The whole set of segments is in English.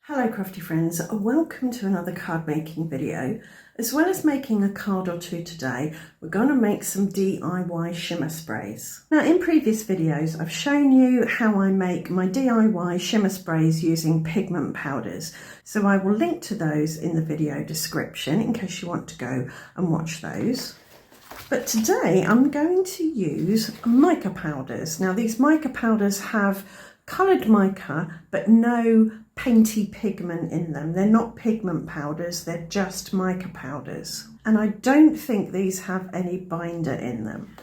Hello crafty friends, welcome to another card making video. As well as making a card or two today, we're going to make some DIY shimmer sprays. Now in previous videos I've shown you how I make my DIY shimmer sprays using pigment powders, so I will link to those in the video description in case you want to go and watch those. But today I'm going to use mica powders. Now these mica powders have coloured mica but no painty pigment in them. They're not pigment powders, they're just mica powders. And I don't think these have any binder in them.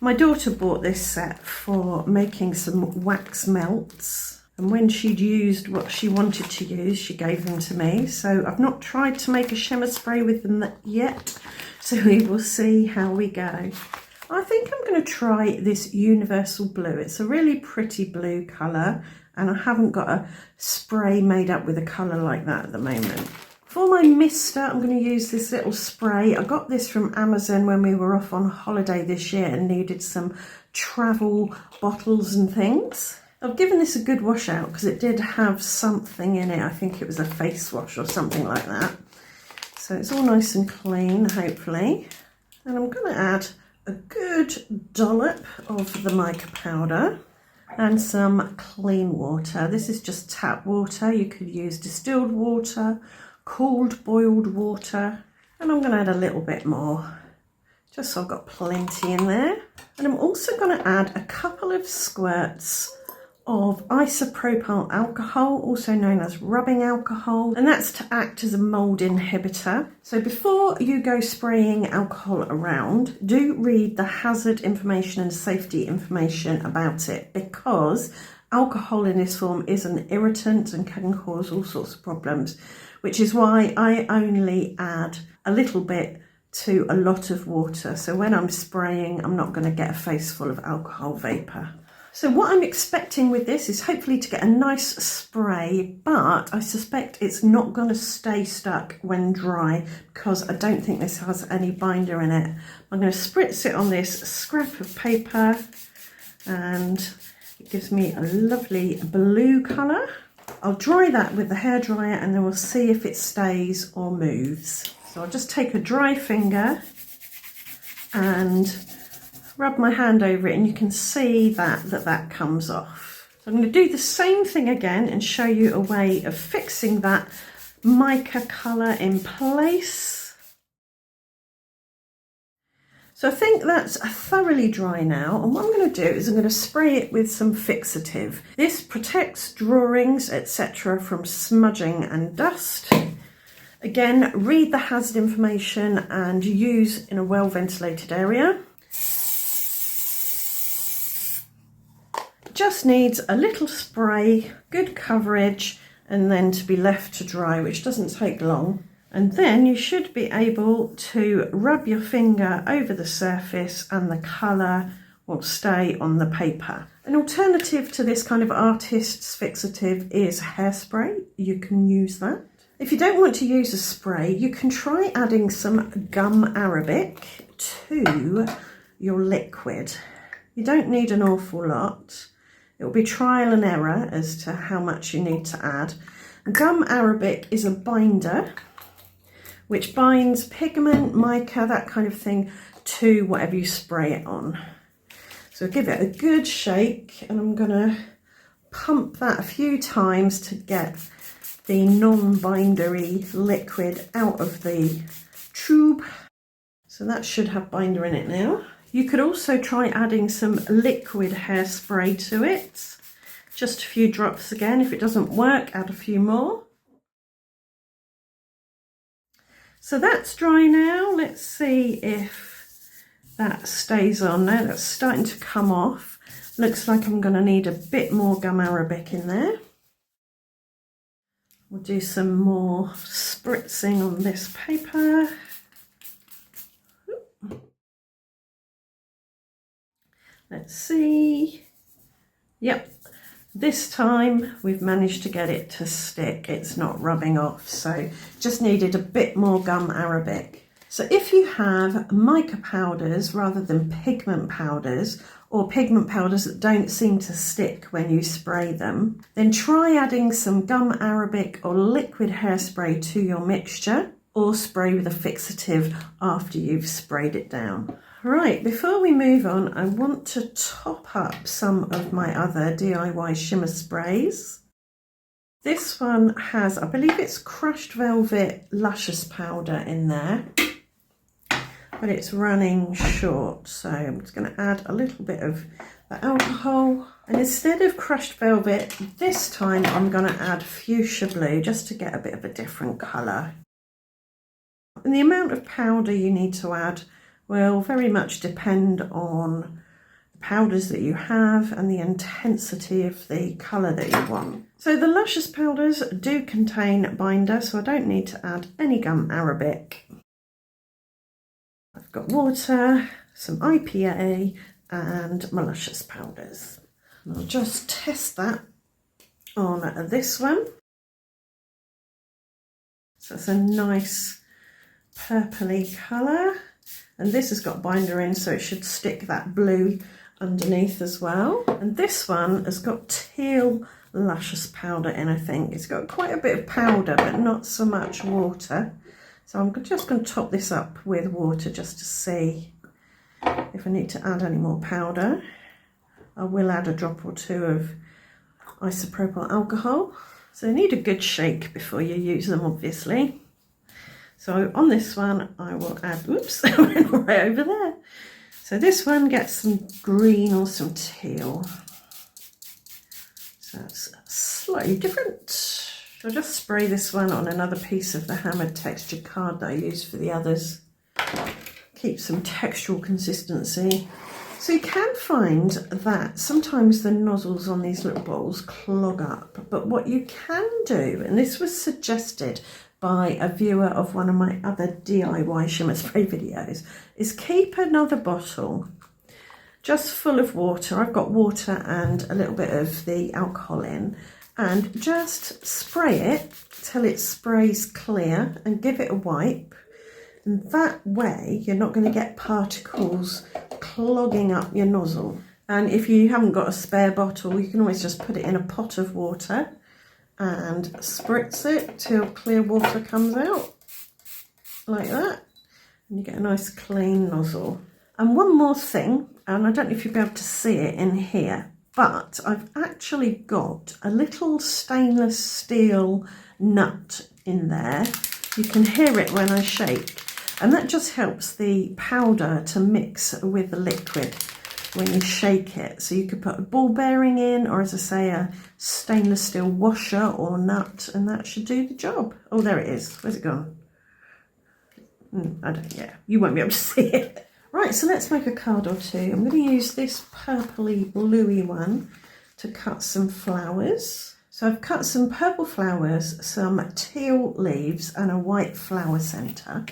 My daughter bought this set for making some wax melts, and when she'd used what she wanted to use, she gave them to me. So I've not tried to make a shimmer spray with them yet, so we will see how we go. I think I'm going to try this universal blue. It's a really pretty blue colour, and I haven't got a spray made up with a colour like that at the moment. For my mister, I'm going to use this little spray. I got this from Amazon when we were off on holiday this year and needed some travel bottles and things. I've given this a good wash out because it did have something in it. I think it was a face wash or something like that. So it's all nice and clean, hopefully. And I'm going to add a good dollop of the mica powder and some clean water. This is just tap water. You could use distilled water, cooled boiled water, and I'm going to add a little bit more just so I've got plenty in there. And I'm also going to add a couple of squirts of isopropyl alcohol, also known as rubbing alcohol, and that's to act as a mold inhibitor. So before you go spraying alcohol around, do read the hazard information and safety information about it, because alcohol in this form is an irritant and can cause all sorts of problems, which is why I only add a little bit to a lot of water. So when I'm spraying, I'm not going to get a face full of alcohol vapour. So what I'm expecting with this is hopefully to get a nice spray, but I suspect it's not going to stay stuck when dry because I don't think this has any binder in it. I'm going to spritz it on this scrap of paper and it gives me a lovely blue colour. I'll dry that with the hairdryer and then we'll see if it stays or moves. So I'll just take a dry finger and rub my hand over it, and you can see that comes off. So I'm going to do the same thing again and show you a way of fixing that mica colour in place. So I think that's thoroughly dry now, and what I'm going to do is I'm going to spray it with some fixative. This protects drawings, etc. from smudging and dust. Again, read the hazard information and use in a well ventilated area. Just needs a little spray, good coverage, and then to be left to dry, which doesn't take long. And then you should be able to rub your finger over the surface and the colour will stay on the paper. An alternative to this kind of artist's fixative is hairspray. You can use that. If you don't want to use a spray, you can try adding some gum arabic to your liquid. You don't need an awful lot. It will be trial and error as to how much you need to add. Gum arabic is a binder which binds pigment, mica, that kind of thing to whatever you spray it on. So give it a good shake, and I'm going to pump that a few times to get the non-bindery liquid out of the tube. So that should have binder in it now. You could also try adding some liquid hairspray to it. Just a few drops again. If it doesn't work, add a few more. So that's dry now. Let's see if that stays on now. That's starting to come off. Looks like I'm going to need a bit more gum arabic in there. We'll do some more spritzing on this paper. Let's see. Yep, this time we've managed to get it to stick. It's not rubbing off, so just needed a bit more gum arabic. So if you have mica powders rather than pigment powders, or pigment powders that don't seem to stick when you spray them, then try adding some gum arabic or liquid hairspray to your mixture, or spray with a fixative after you've sprayed it down. Right, before we move on, I want to top up some of my other DIY shimmer sprays. This one has, I believe it's crushed velvet luscious powder in there, but it's running short, so I'm just going to add a little bit of the alcohol, and instead of crushed velvet, this time I'm going to add fuchsia blue just to get a bit of a different colour. And the amount of powder you need to add will very much depend on the powders that you have and the intensity of the colour that you want. So the luscious powders do contain binder, so I don't need to add any gum arabic. I've got water, some IPA and my luscious powders. And I'll just test that on this one. So it's a nice purpley colour, and this has got binder in, so it should stick that blue underneath as well. And this one has got teal luscious powder in, I think. It's got quite a bit of powder but not so much water. So I'm just going to top this up with water just to see if I need to add any more powder. I will add a drop or two of isopropyl alcohol. So you need a good shake before you use them, obviously. So on this one I will add, oops, I went right over there. So this one gets some green or some teal. So it's slightly different. I'll just spray this one on another piece of the hammered textured card that I used for the others. Keep some textural consistency. So you can find that sometimes the nozzles on these little bottles clog up, but what you can do, and this was suggested by a viewer of one of my other DIY shimmer spray videos, is keep another bottle just full of water. I've got water and a little bit of the alcohol in, and just spray it till it sprays clear and give it a wipe. And that way you're not going to get particles clogging up your nozzle. And if you haven't got a spare bottle, you can always just put it in a pot of water and spritz it till clear water comes out, like that. And you get a nice clean nozzle. And one more thing, and I don't know if you'll be able to see it in here, but I've actually got a little stainless steel nut in there. You can hear it when I shake, and that just helps the powder to mix with the liquid when you shake it. So you could put a ball bearing in, or as I say, a stainless steel washer or nut, and that should do the job. Oh, there it is. Where's it gone? Yeah, you won't be able to see it. Right, so let's make a card or two. I'm going to use this purpley bluey one to cut some flowers. So I've cut some purple flowers, some teal leaves and a white flower centre.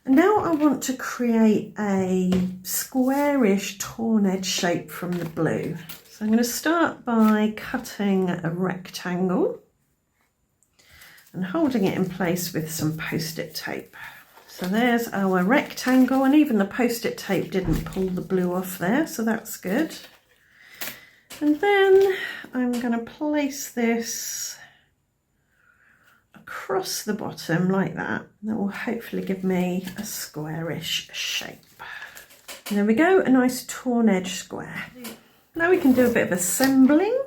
And now I want to create a squarish torn edge shape from the blue. So I'm going to start by cutting a rectangle and holding it in place with some post-it tape. So there's our rectangle, and even the post-it tape didn't pull the blue off there, so that's good. And then I'm going to place this across the bottom like that. That will hopefully give me a squarish shape. And there we go, a nice torn edge square. Now we can do a bit of assembling.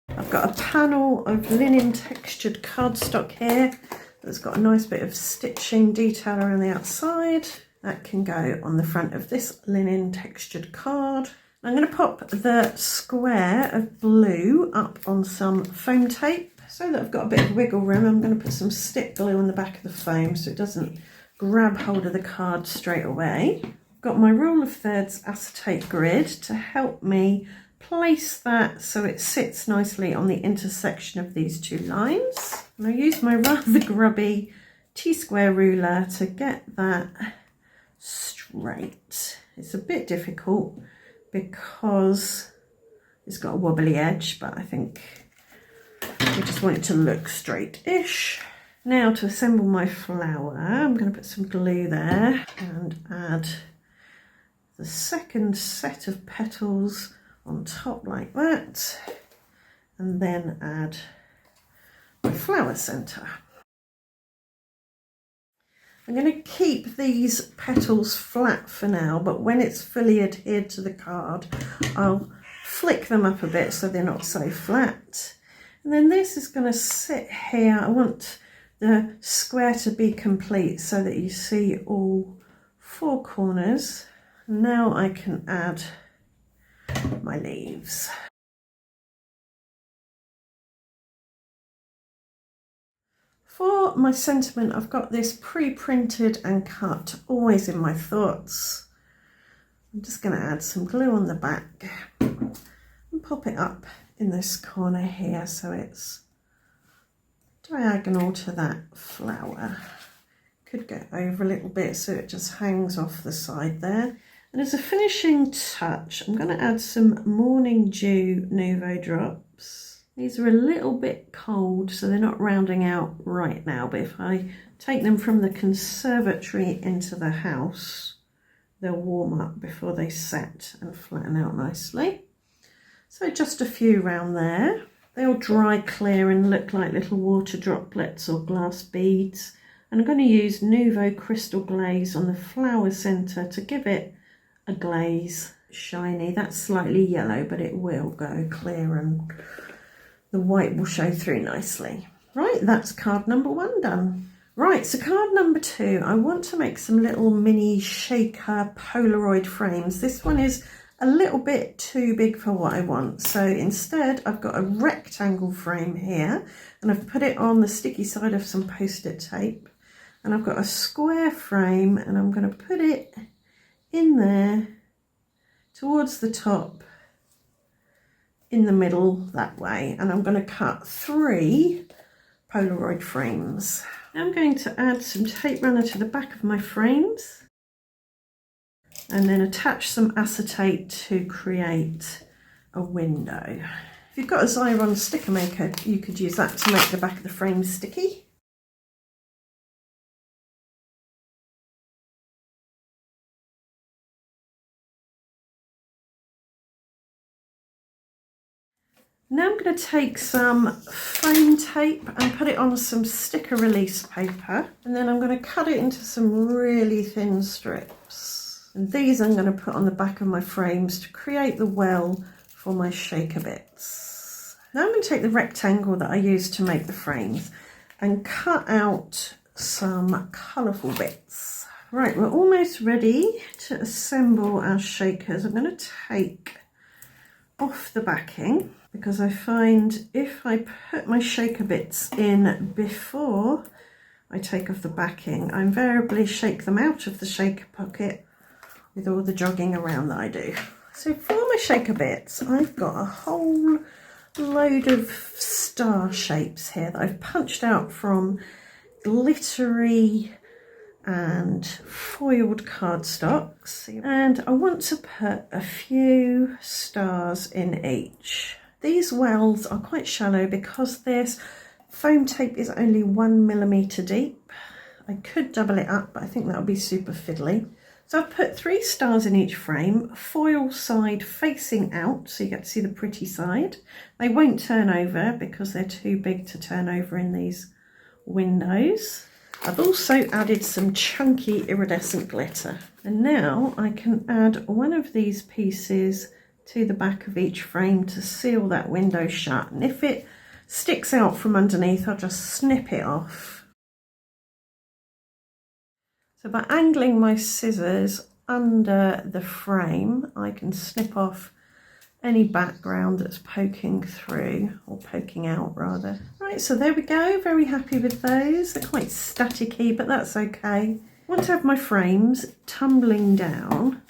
I've got a panel of linen textured cardstock here. It's got a nice bit of stitching detail around the outside. That can go on the front of this linen textured card. I'm going to pop the square of blue up on some foam tape so that I've got a bit of wiggle room. I'm going to put some stick glue on the back of the foam so it doesn't grab hold of the card straight away. I've got my rule of thirds acetate grid to help me place that so it sits nicely on the intersection of these two lines. And I use my rather grubby T-square ruler to get that straight. It's a bit difficult because it's got a wobbly edge, but I think I just want it to look straight-ish. Now to assemble my flower, I'm going to put some glue there and add the second set of petals on top like that, and then add my flower centre. I'm going to keep these petals flat for now, but when it's fully adhered to the card, I'll flick them up a bit so they're not so flat. And then this is going to sit here. I want the square to be complete so that you see all four corners. Now I can add my leaves. For my sentiment, I've got this pre-printed and cut, always in my thoughts. I'm just going to add some glue on the back and pop it up in this corner here so it's diagonal to that flower. Could go over a little bit so it just hangs off the side there. And as a finishing touch, I'm going to add some Morning Dew Nouveau drops. These are a little bit cold, so they're not rounding out right now, but if I take them from the conservatory into the house, they'll warm up before they set and flatten out nicely. So just a few round there. They'll dry clear and look like little water droplets or glass beads. And I'm going to use Nouveau Crystal Glaze on the flower centre to give it a glaze. Shiny, that's slightly yellow, but it will go clear and the white will show through nicely. Right, that's card number 1 done. Right, so card number 2, I want to make some little mini shaker Polaroid frames. This one is a little bit too big for what I want. So instead, I've got a rectangle frame here and I've put it on the sticky side of some post-it tape. And I've got a square frame and I'm going to put it in there towards the top, in the middle that way, and I'm going to cut 3 Polaroid frames. Now I'm going to add some tape runner to the back of my frames and then attach some acetate to create a window. If you've got a Xyron sticker maker, you could use that to make the back of the frame sticky. Now I'm going to take some foam tape and put it on some sticker release paper, and then I'm going to cut it into some really thin strips. And these I'm going to put on the back of my frames to create the well for my shaker bits. Now I'm going to take the rectangle that I used to make the frames and cut out some colourful bits. Right, we're almost ready to assemble our shakers. I'm going to take off the backing, because I find if I put my shaker bits in before I take off the backing, I invariably shake them out of the shaker pocket with all the jogging around that I do. So for my shaker bits, I've got a whole load of star shapes here that I've punched out from glittery and foiled cardstocks, and I want to put a few stars in each. These wells are quite shallow because this foam tape is only 1mm deep. I could double it up, but I think that would be super fiddly. So I've put 3 stars in each frame, foil side facing out, so you get to see the pretty side. They won't turn over because they're too big to turn over in these windows. I've also added some chunky iridescent glitter. And now I can add one of these pieces to the back of each frame to seal that window shut. And if it sticks out from underneath, I'll just snip it off. So by angling my scissors under the frame, I can snip off any background that's poking through, or poking out rather. Right, so there we go, very happy with those. They're quite staticky, but that's okay. I want to have my frames tumbling down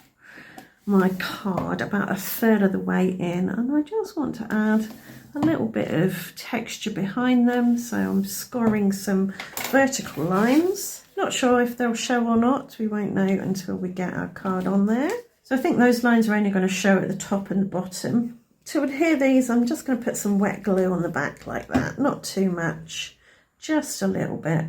my card about 1/3 of the way in, and I just want to add a little bit of texture behind them, so I'm scoring some vertical lines. Not sure if they'll show or not, we won't know until we get our card on there. So I think those lines are only going to show at the top and the bottom. To adhere these, I'm just going to put some wet glue on the back like that, not too much, just a little bit.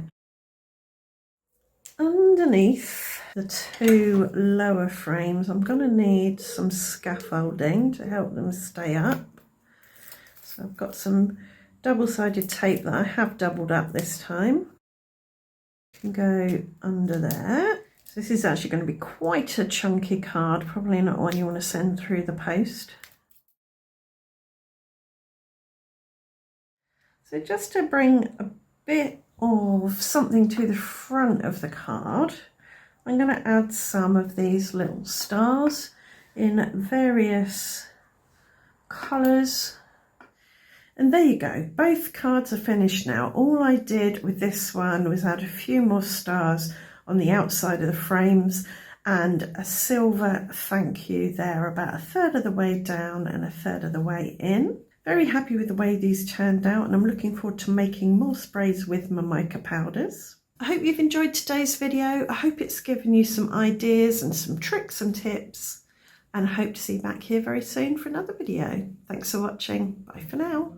underneath the two lower frames, I'm going to need some scaffolding to help them stay up. So I've got some double-sided tape that I have doubled up this time. Can go under there. So this is actually going to be quite a chunky card, probably not one you want to send through the post. So just to bring a bit of something to the front of the card, I'm going to add some of these little stars in various colours. And there you go, both cards are finished now. All I did with this one was add a few more stars on the outside of the frames and a silver thank you there about a third of the way down and a third of the way in. Very happy with the way these turned out, and I'm looking forward to making more sprays with my mica powders. I hope you've enjoyed today's video. I hope it's given you some ideas and some tricks and tips, and I hope to see you back here very soon for another video. Thanks for watching. Bye for now.